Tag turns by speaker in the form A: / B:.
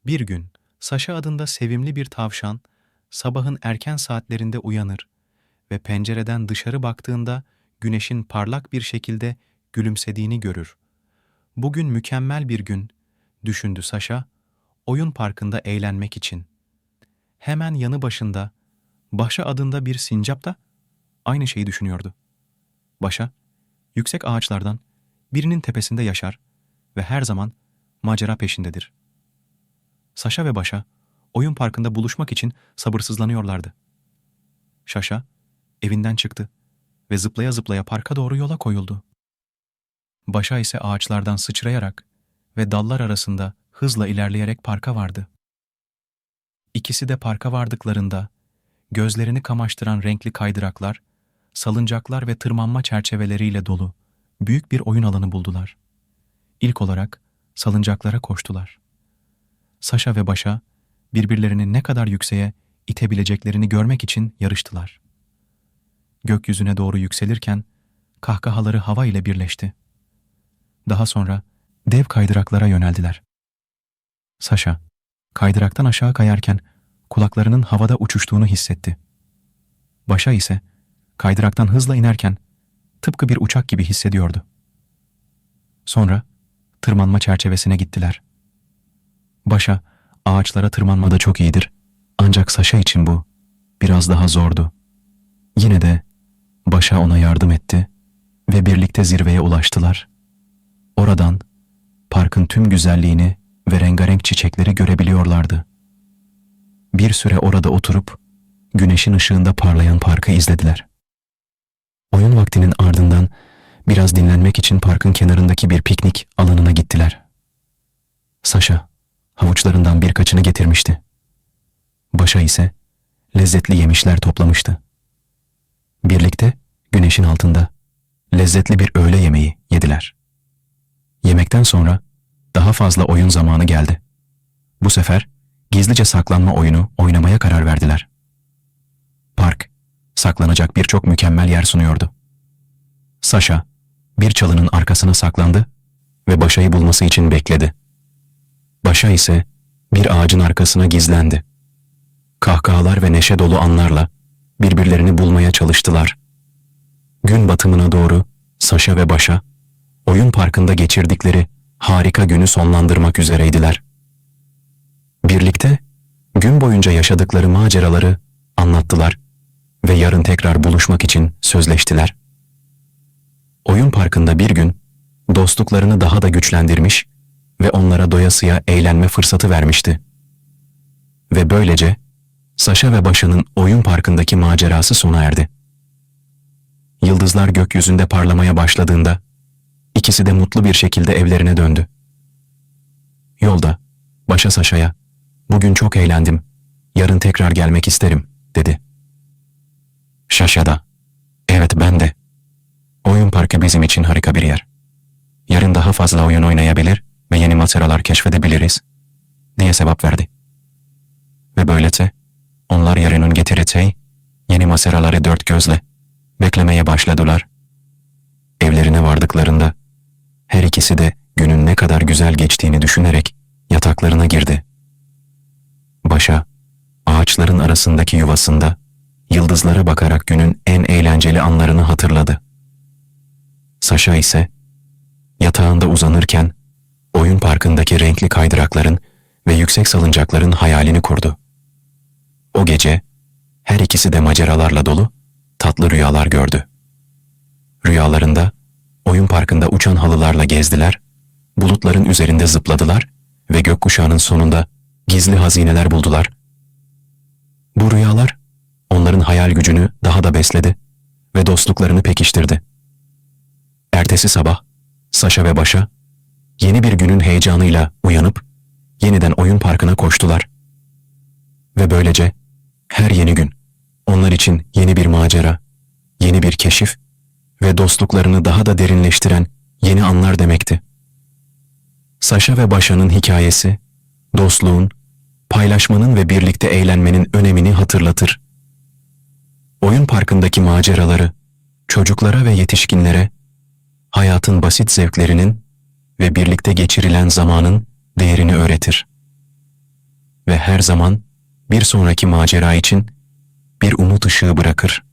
A: Bir gün Saşa adında sevimli bir tavşan sabahın erken saatlerinde uyanır ve pencereden dışarı baktığında güneşin parlak bir şekilde gülümsediğini görür. Bugün mükemmel bir gün, düşündü Saşa, oyun parkında eğlenmek için. Hemen yanı başında Başa adında bir sincap da aynı şeyi düşünüyordu. Başa, yüksek ağaçlardan birinin tepesinde yaşar ve her zaman macera peşindedir. Saşa ve Başa, oyun parkında buluşmak için sabırsızlanıyorlardı. Şaşa, evinden çıktı ve zıplaya zıplaya parka doğru yola koyuldu. Başa ise ağaçlardan sıçrayarak ve dallar arasında hızla ilerleyerek parka vardı. İkisi de parka vardıklarında, gözlerini kamaştıran renkli kaydıraklar, salıncaklar ve tırmanma çerçeveleriyle dolu büyük bir oyun alanı buldular. İlk olarak salıncaklara koştular. Saşa ve Başa birbirlerini ne kadar yükseğe itebileceklerini görmek için yarıştılar. Gökyüzüne doğru yükselirken kahkahaları hava ile birleşti. Daha sonra dev kaydıraklara yöneldiler. Saşa, kaydıraktan aşağı kayarken kulaklarının havada uçuştuğunu hissetti. Başa ise kaydıraktan hızla inerken tıpkı bir uçak gibi hissediyordu. Sonra tırmanma çerçevesine gittiler. Başa, ağaçlara tırmanmada çok iyidir. Ancak Saşa için bu biraz daha zordu. Yine de Başa ona yardım etti ve birlikte zirveye ulaştılar. Oradan parkın tüm güzelliğini ve rengarenk çiçekleri görebiliyorlardı. Bir süre orada oturup güneşin ışığında parlayan parkı izlediler. Oyun vaktinin ardından biraz dinlenmek için parkın kenarındaki bir piknik alanına gittiler. Saşa havuçlarından birkaçını getirmişti. Başa ise lezzetli yemişler toplamıştı. Birlikte güneşin altında lezzetli bir öğle yemeği yediler. Yemekten sonra daha fazla oyun zamanı geldi. Bu sefer gizlice saklanma oyunu oynamaya karar verdiler. Park, saklanacak birçok mükemmel yer sunuyordu. Saşa, bir çalının arkasına saklandı ve Başa'yı bulması için bekledi. Başa ise bir ağacın arkasına gizlendi. Kahkahalar ve neşe dolu anlarla birbirlerini bulmaya çalıştılar. Gün batımına doğru Saşa ve Başa, oyun parkında geçirdikleri harika günü sonlandırmak üzereydiler. Birlikte gün boyunca yaşadıkları maceraları anlattılar ve yarın tekrar buluşmak için sözleştiler. Oyun parkında bir gün dostluklarını daha da güçlendirmiş ve onlara doyasıya eğlenme fırsatı vermişti. Ve böylece Saşa ve Başa'nın oyun parkındaki macerası sona erdi. Yıldızlar gökyüzünde parlamaya başladığında ikisi de mutlu bir şekilde evlerine döndü. Yolda Başa Saşa'ya, "Bugün çok eğlendim, yarın tekrar gelmek isterim," dedi. Şaşa da, "Evet, ben de. Oyun parkı bizim için harika bir yer. Yarın daha fazla oyun oynayabilir ve yeni maceralar keşfedebiliriz," diye cevap verdi. Ve böylece onlar yarının getireceği yeni maceraları dört gözle beklemeye başladılar. Evlerine vardıklarında her ikisi de günün ne kadar güzel geçtiğini düşünerek yataklarına girdi. Başa, ağaçların arasındaki yuvasında yıldızlara bakarak günün en eğlenceli anlarını hatırladı. Saşa ise yatağında uzanırken oyun parkındaki renkli kaydırakların ve yüksek salıncakların hayalini kurdu. O gece her ikisi de maceralarla dolu tatlı rüyalar gördü. Rüyalarında oyun parkında uçan halılarla gezdiler, bulutların üzerinde zıpladılar ve gökkuşağının sonunda gizli hazineler buldular. Bu rüyalar onların hayal gücünü daha da besledi ve dostluklarını pekiştirdi. Ertesi sabah Saşa ve Başa yeni bir günün heyecanıyla uyanıp yeniden oyun parkına koştular. Ve böylece her yeni gün onlar için yeni bir macera, yeni bir keşif ve dostluklarını daha da derinleştiren yeni anlar demekti. Saşa ve Başa'nın hikayesi, dostluğun, paylaşmanın ve birlikte eğlenmenin önemini hatırlatır. Oyun parkındaki maceraları, çocuklara ve yetişkinlere, hayatın basit zevklerinin ve birlikte geçirilen zamanın değerini öğretir. ve her zaman bir sonraki macera için bir umut ışığı bırakır.